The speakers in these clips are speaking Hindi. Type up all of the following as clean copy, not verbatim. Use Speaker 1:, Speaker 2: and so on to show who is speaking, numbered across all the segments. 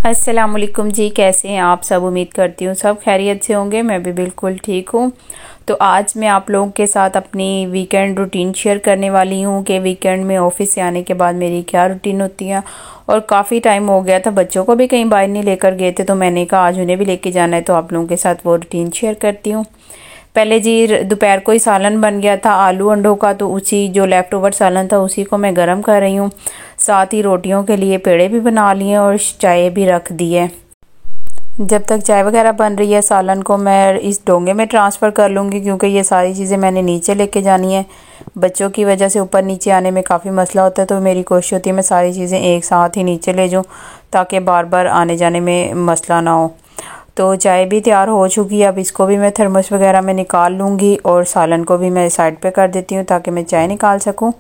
Speaker 1: अस्सलामुअलैकुम जी, कैसे हैं आप सब। उम्मीद करती हूँ सब खैरियत से होंगे। मैं भी बिल्कुल ठीक हूँ। तो आज मैं आप लोगों के साथ अपनी वीकेंड रूटीन शेयर करने वाली हूँ कि वीकेंड में ऑफिस से आने के बाद मेरी क्या रूटीन होती है। और काफ़ी टाइम हो गया था, बच्चों को भी कहीं बाहर नहीं लेकर गए थे, तो मैंने कहा आज उन्हें भी लेके जाना है, तो आप लोगों के साथ वो रूटीन शेयर करती हूँ। पहले जी दोपहर को ही सालन बन गया था आलू अंडों का, तो उसी जो लेफ्ट ओवर सालन था उसी को मैं गरम कर रही हूँ। साथ ही रोटियों के लिए पेड़े भी बना लिए और चाय भी रख दी है। जब तक चाय वगैरह बन रही है सालन को मैं इस डोंगे में ट्रांसफ़र कर लूँगी, क्योंकि ये सारी चीज़ें मैंने नीचे लेके जानी है। बच्चों की वजह से ऊपर नीचे आने में काफ़ी मसला होता है, तो मेरी कोशिश होती है मैं सारी चीज़ें एक साथ ही नीचे ले जाऊँ ताकि बार बार आने जाने में मसला ना हो। तो चाय भी तैयार हो चुकी है, अब इसको भी मैं थर्मस वगैरह में निकाल लूँगी और सालन को भी मैं साइड पे कर देती हूँ ताकि मैं चाय निकाल सकूँ।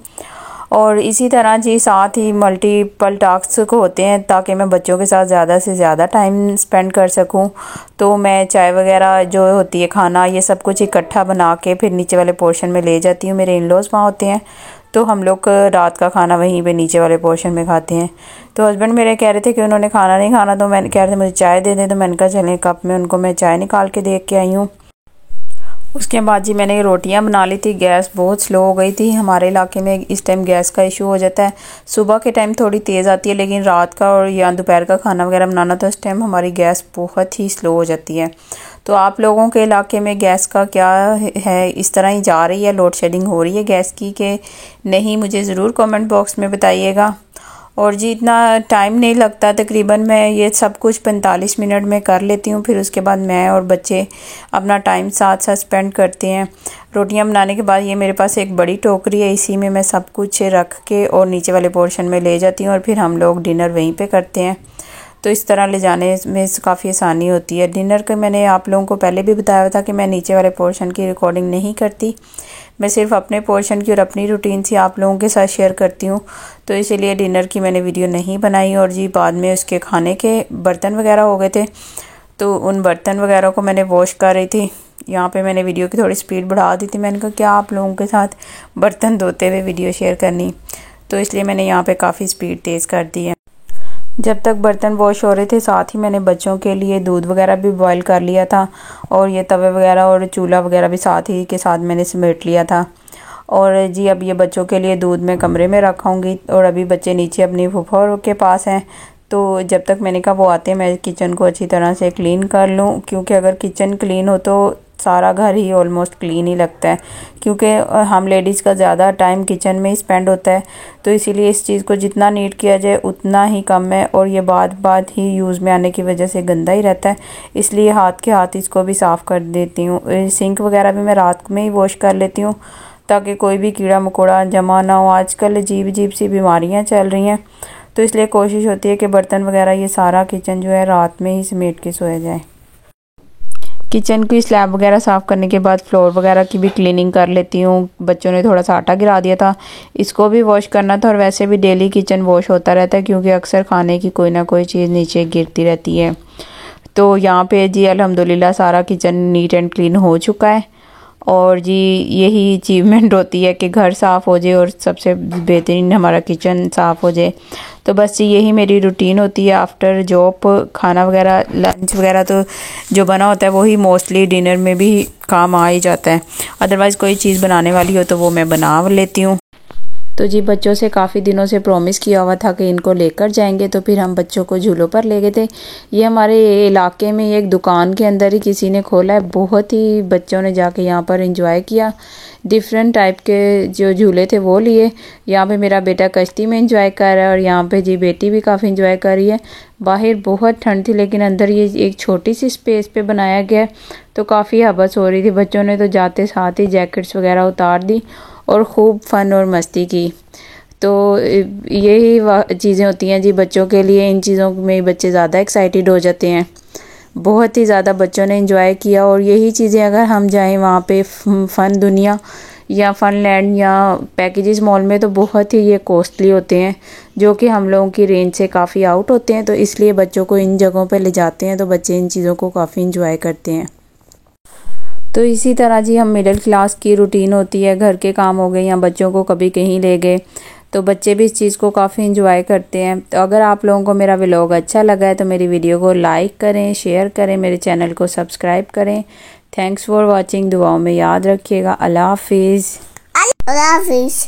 Speaker 1: और इसी तरह जी साथ ही मल्टीपल टास्क होते हैं ताकि मैं बच्चों के साथ ज़्यादा से ज़्यादा टाइम स्पेंड कर सकूं। तो मैं चाय वगैरह जो होती है, खाना, ये सब कुछ इकट्ठा बना के फिर नीचे वाले पोर्शन में ले जाती हूँ। मेरे इन-लॉज़ वहाँ होते हैं, तो हम लोग रात का खाना वहीं पे नीचे वाले पोर्शन में खाते हैं। तो हस्बैंड मेरे कह रहे थे कि उन्होंने खाना नहीं खाना, तो मैंने कह रहे थे मुझे चाय दे दें, तो मैंने कहा चलें कप में उनको मैं चाय निकाल के दे के आई हूँ। उसके बाद जी मैंने रोटियां बना ली थी। गैस बहुत स्लो हो गई थी हमारे इलाके में, इस टाइम गैस का इशू हो जाता है। सुबह के टाइम थोड़ी तेज़ आती है, लेकिन रात का और या दोपहर का खाना वगैरह बनाना तो इस टाइम हमारी गैस बहुत ही स्लो हो जाती है। तो आप लोगों के इलाके में गैस का क्या है, इस तरह ही जा रही है, लोड शेडिंग हो रही है गैस की कि नहीं, मुझे ज़रूर कमेंट बॉक्स में बताइएगा। और जी इतना टाइम नहीं लगता, तकरीबन मैं ये सब कुछ 45 मिनट में कर लेती हूँ। फिर उसके बाद मैं और बच्चे अपना टाइम साथ साथ स्पेंड करते हैं। रोटियां बनाने के बाद ये मेरे पास एक बड़ी टोकरी है, इसी में मैं सब कुछ रख के और नीचे वाले पोर्शन में ले जाती हूँ और फिर हम लोग डिनर वहीं पे करते हैं। तो इस तरह ले जाने में काफ़ी आसानी होती है। डिनर का मैंने आप लोगों को पहले भी बताया था कि मैं नीचे वाले पोर्शन की रिकॉर्डिंग नहीं करती, मैं सिर्फ अपने पोर्शन की और अपनी रूटीन से आप लोगों के साथ शेयर करती हूँ। तो इसीलिए डिनर की मैंने वीडियो नहीं बनाई। और जी बाद में उसके खाने के बर्तन वगैरह हो गए थे, तो उन बर्तन वगैरह को मैंने वॉश कर रही थी। यहाँ पे मैंने वीडियो की थोड़ी स्पीड बढ़ा दी थी, मैंने कहा क्या आप लोगों के साथ बर्तन धोते हुए वीडियो शेयर करनी, तो इसलिए मैंने यहाँ पे काफ़ी स्पीड तेज़ कर दी है। जब तक बर्तन वॉश हो रहे थे साथ ही मैंने बच्चों के लिए दूध वगैरह भी बॉईल कर लिया था, और ये तवे वगैरह और चूल्हा वगैरह भी साथ ही के साथ मैंने समेट लिया था। और जी अब ये बच्चों के लिए दूध मैं कमरे में रखाऊंगी, और अभी बच्चे नीचे अपनी फुफा के पास हैं, तो जब तक मैंने कहा वो आते हैं मैं किचन को अच्छी तरह से क्लीन कर लूँ, क्योंकि अगर किचन क्लीन हो तो सारा घर ही ऑलमोस्ट क्लीन ही लगता है, क्योंकि हम लेडीज़ का ज़्यादा टाइम किचन में ही स्पेंड होता है। तो इसीलिए इस चीज़ को जितना नीट किया जाए उतना ही कम है, और ये बात ही यूज़ में आने की वजह से गंदा ही रहता है, इसलिए हाथ के हाथ इसको भी साफ़ कर देती हूँ। सिंक वगैरह भी मैं रात में ही वॉश कर लेती हूँ ताकि कोई भी कीड़ा मकोड़ा जमा ना हो। आजकल अजीब अजीब सी बीमारियाँ चल रही हैं, तो इसलिए कोशिश होती है कि बर्तन वगैरह ये सारा किचन जो है रात में ही समेट के सोया जाए। किचन की स्लैब वगैरह साफ़ करने के बाद फ्लोर वगैरह की भी क्लीनिंग कर लेती हूँ। बच्चों ने थोड़ा सा आटा गिरा दिया था, इसको भी वॉश करना था। और वैसे भी डेली किचन वॉश होता रहता है, क्योंकि अक्सर खाने की कोई ना कोई चीज़ नीचे गिरती रहती है। तो यहाँ पे जी अल्हम्दुलिल्लाह सारा किचन नीट एंड क्लीन हो चुका है। और जी यही अचीवमेंट होती है कि घर साफ़ हो जाए और सबसे बेहतरीन हमारा किचन साफ़ हो जाए। तो बस जी यही मेरी रूटीन होती है आफ्टर जॉब। खाना वगैरह लंच वगैरह तो जो बना होता है वही मोस्टली डिनर में भी काम आ ही जाता है। अदरवाइज़ कोई चीज़ बनाने वाली हो तो वो मैं बना लेती हूँ। तो जी बच्चों से काफ़ी दिनों से प्रॉमिस किया हुआ था कि इनको लेकर जाएंगे, तो फिर हम बच्चों को झूलों पर ले गए थे। ये हमारे इलाके में एक दुकान के अंदर ही किसी ने खोला है, बहुत ही बच्चों ने जाके यहाँ पर एंजॉय किया। डिफरेंट टाइप के जो झूले थे वो लिए। यहाँ पे मेरा बेटा कश्ती में एंजॉय कर रहा है, और यहाँ पे जी बेटी भी काफ़ी एंजॉय कर रही है। बाहर बहुत ठंड थी, लेकिन अंदर ये एक छोटी सी स्पेस पे बनाया गया, तो काफ़ी हवस हो रही थी। बच्चों ने तो जाते साथ ही जैकेट्स वगैरह उतार दी और खूब फन और मस्ती की। तो यही चीज़ें होती हैं जी बच्चों के लिए, इन चीज़ों में बच्चे ज़्यादा एक्साइटेड हो जाते हैं। बहुत ही ज़्यादा बच्चों ने एंजॉय किया, और यही चीज़ें अगर हम जाएं वहाँ पे फ़न दुनिया या फ़न लैंड या पैकेजेस मॉल में, तो बहुत ही ये कॉस्टली होते हैं, जो कि हम लोगों की रेंज से काफ़ी आउट होते हैं। तो इसलिए बच्चों को इन जगहों पर ले जाते हैं, तो बच्चे इन चीज़ों को काफ़ी इंजॉय करते हैं। तो इसी तरह जी हम मिडिल क्लास की रूटीन होती है, घर के काम हो गए या बच्चों को कभी कहीं ले गए, तो बच्चे भी इस चीज़ को काफ़ी इंजॉय करते हैं। तो अगर आप लोगों को मेरा व्लॉग अच्छा लगा है तो मेरी वीडियो को लाइक करें, शेयर करें, मेरे चैनल को सब्सक्राइब करें। Thanks for watching. दुआओं में याद रखिएगा। अल्लाह हाफिज़।
Speaker 2: अल्लाह हाफिज़।